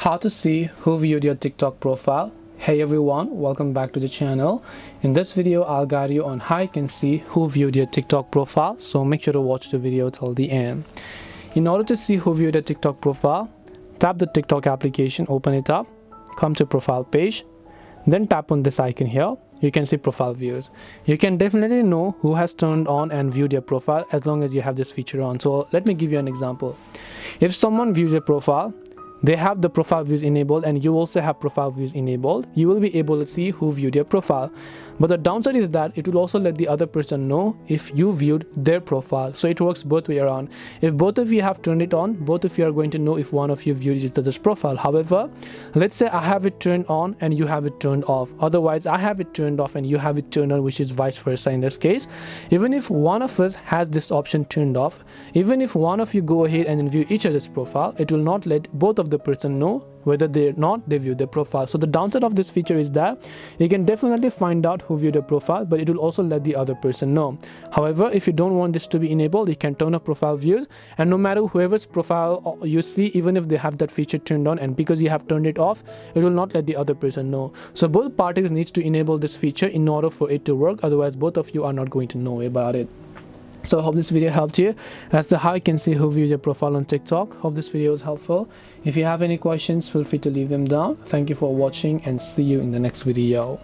How to see who viewed your TikTok profile. Hey everyone, welcome back to the channel. In this video I'll guide you on how you can see who viewed your TikTok profile, so make sure to watch the video till the end. In order to see who viewed your TikTok profile, tap the TikTok application, open it up, come to profile page, then tap on this icon here. You can see profile views. You can definitely know who has turned on and viewed your profile as long as you have this feature on. So let me give you an example. If someone views your profile, they have the profile views enabled and you also have profile views enabled, you will be able to see who viewed your profile. But the downside is that it will also let the other person know if you viewed their profile. So it works both way around. If both of you have turned it on, both of you are going to know if one of you viewed each other's profile. However, let's say I have it turned on and you have it turned off. Otherwise, I have it turned off and you have it turned on, which is vice versa in this case. Even if one of us has this option turned off, even if one of you go ahead and then view each other's profile, it will not let both of the person know whether they view their profile. So the downside of this feature is that you can definitely find out who viewed your profile, but it will also let the other person know. However, if you don't want this to be enabled, you can turn off profile views, and no matter whoever's profile you see, even if they have that feature turned on, and because you have turned it off, it will not let the other person know. So both parties needs to enable this feature in order for it to work. Otherwise, both of you are not going to know about it. So I hope this video helped you as to how you can see who viewed your profile on TikTok. Hope this video was helpful. If you have any questions, feel free to leave them down. Thank you for watching and see you in the next video.